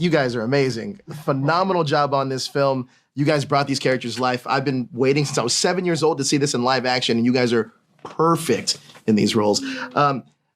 you guys are amazing. Phenomenal job on this film. You guys brought these characters to life. I've been waiting since I was 7 years old to see this in live action, and you guys are perfect in these roles.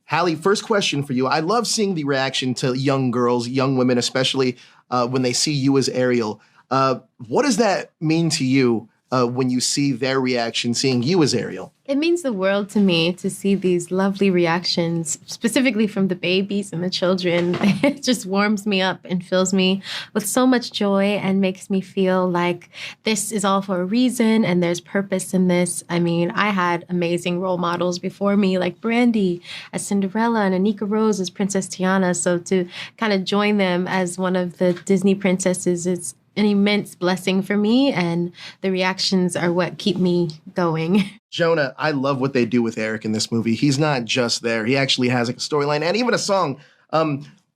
Halle, first question for you. I love seeing the reaction to young girls, young women, especially when they see you as Ariel. What does that mean to you when you see their reaction, seeing you as Ariel? It means the world to me to see these lovely reactions, specifically from the babies and the children. It just warms me up and fills me with so much joy and makes me feel like this is all for a reason and there's purpose in this. I mean, I had amazing role models before me, like Brandy as Cinderella and Anika Rose as Princess Tiana. So to kind of join them as one of the Disney princesses is an immense blessing for me, and the reactions are what keep me going. Jonah, I love what they do with Eric in this movie. He's not just there. He actually has like a storyline and even a song.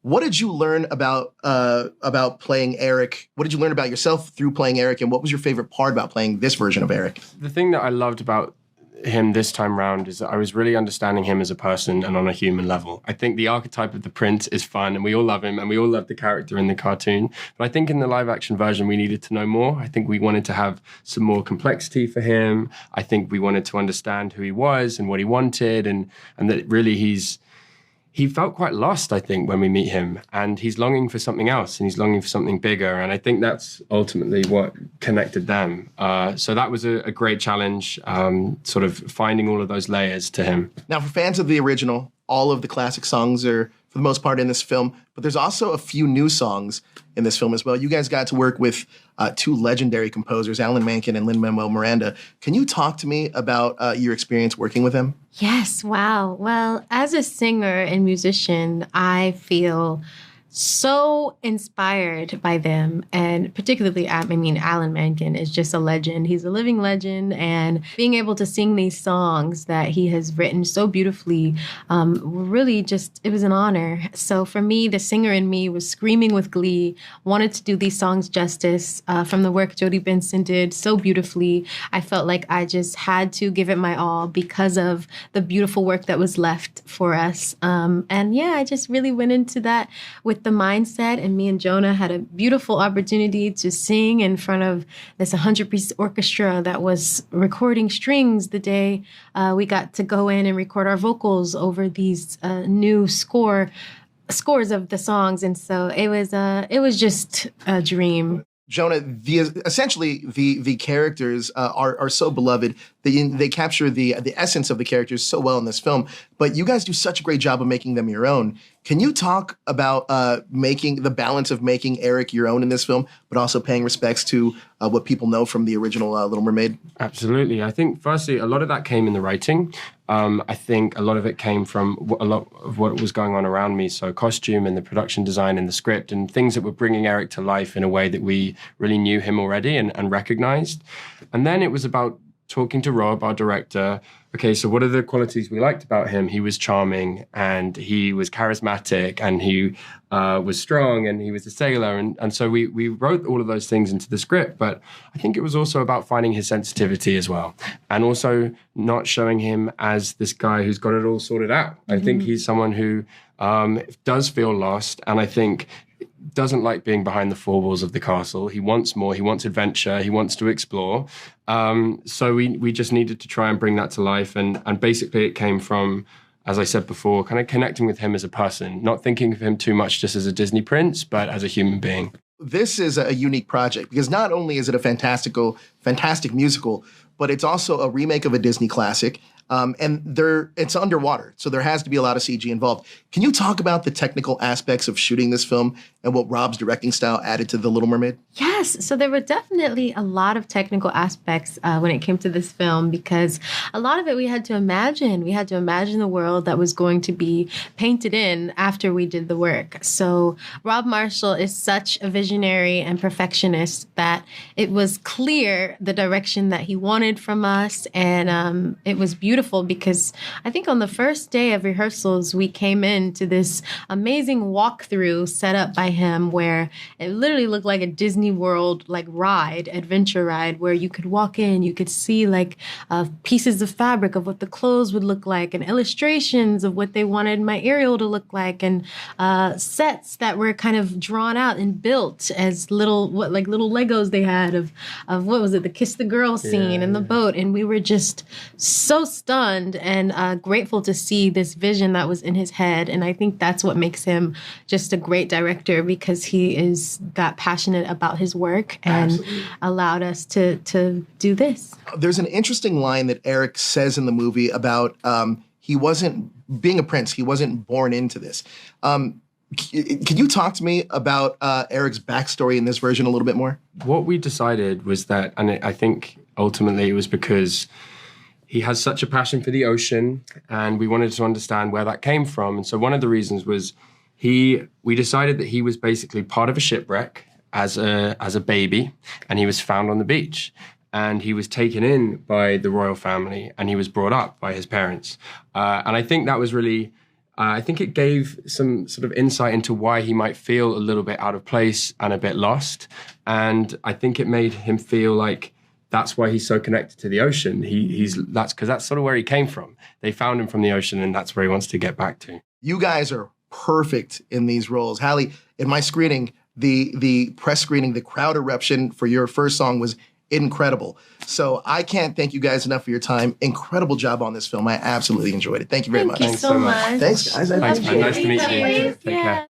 What did you learn about playing Eric? What did you learn about yourself through playing Eric, and what was your favorite part about playing this version of Eric? The thing that I loved about him this time round is that I was really understanding him as a person and on a human level. I think the archetype of the prince is fun and we all love him and we all love the character in the cartoon. But I think in the live action version, we needed to know more. I think we wanted to have some more complexity for him. I think we wanted to understand who he was and what he wanted, and that really he felt quite lost, I think, when we meet him, and he's longing for something else and he's longing for something bigger. And I think that's ultimately what connected them. So that was a great challenge, sort of finding all of those layers to him. Now, for fans of the original, all of the classic songs are, for the most part, in this film, but there's also a few new songs in this film as well. You guys got to work with two legendary composers, Alan Menken and Lin-Manuel Miranda. Can you talk to me about your experience working with them? Yes, wow. Well, as a singer and musician, I feel so inspired by them, and particularly, Alan Menken is just a legend. He's a living legend, and being able to sing these songs that he has written so beautifully, really just, it was an honor. So for me, the singer in me was screaming with glee, wanted to do these songs justice from the work Jody Benson did so beautifully. I felt like I just had to give it my all because of the beautiful work that was left for us. And yeah, I just really went into that with the mindset, and me and Jonah had a beautiful opportunity to sing in front of this 100-piece orchestra that was recording strings the day we got to go in and record our vocals over these new scores of the songs. And so it was just a dream. Jonah, essentially the characters are so beloved. They capture the essence of the characters so well in this film, but you guys do such a great job of making them your own. Can you talk about making the balance of making Eric your own in this film, but also paying respects to what people know from the original Little Mermaid? Absolutely. I think, firstly, a lot of that came in the writing. I think a lot of it came from a lot of what was going on around me. So costume and the production design and the script and things that were bringing Eric to life in a way that we really knew him already and recognized. And then it was about talking to Rob, our director. Okay, so what are the qualities we liked about him? He was charming and he was charismatic and he was strong and he was a sailor. And so we wrote all of those things into the script. But I think it was also about finding his sensitivity as well. And also not showing him as this guy who's got it all sorted out. Mm-hmm. I think he's someone who does feel lost. And I think doesn't like being behind the four walls of the castle. He wants more. He wants adventure. He wants to explore. So we just needed to try and bring that to life. And basically it came from, as I said before, kind of connecting with him as a person, not thinking of him too much just as a Disney prince, but as a human being. This is a unique project because not only is it a fantastic musical, but it's also a remake of a Disney classic. And it's underwater, so there has to be a lot of CG involved. Can you talk about the technical aspects of shooting this film and what Rob's directing style added to The Little Mermaid? Yes, so there were definitely a lot of technical aspects when it came to this film, because a lot of it we had to imagine. We had to imagine the world that was going to be painted in after we did the work. So Rob Marshall is such a visionary and perfectionist that it was clear the direction that he wanted from us, and it was beautiful beautiful because I think on the first day of rehearsals, we came into this amazing walkthrough set up by him where it literally looked like a Disney World like ride, adventure ride, where you could walk in, you could see like pieces of fabric of what the clothes would look like and illustrations of what they wanted my Ariel to look like and sets that were kind of drawn out and built as little Legos they had of what was it, the Kiss the Girl scene in the boat. And we were just so stunned and grateful to see this vision that was in his head. And I think that's what makes him just a great director, because he is that passionate about his work and allowed us to do this. There's an interesting line that Eric says in the movie about he wasn't, being a prince, he wasn't born into this. Can you talk to me about Eric's backstory in this version a little bit more? What we decided was that, and I think ultimately it was because he has such a passion for the ocean, and we wanted to understand where that came from. And so one of the reasons was we decided that he was basically part of a shipwreck as a baby, and he was found on the beach. And he was taken in by the royal family, and he was brought up by his parents. And I think that was really... I think it gave some sort of insight into why he might feel a little bit out of place and a bit lost. And I think it made him feel like that's why he's so connected to the ocean. That's because that's sort of where he came from. They found him from the ocean, and that's where he wants to get back to. You guys are perfect in these roles. Halle, in my screening, the press screening, the crowd eruption for your first song was incredible. So I can't thank you guys enough for your time. Incredible job on this film. I absolutely enjoyed it. Thank you very much. Thank you so much. Thanks, guys. I Thanks, man. appreciate it. Nice to meet you. Take care.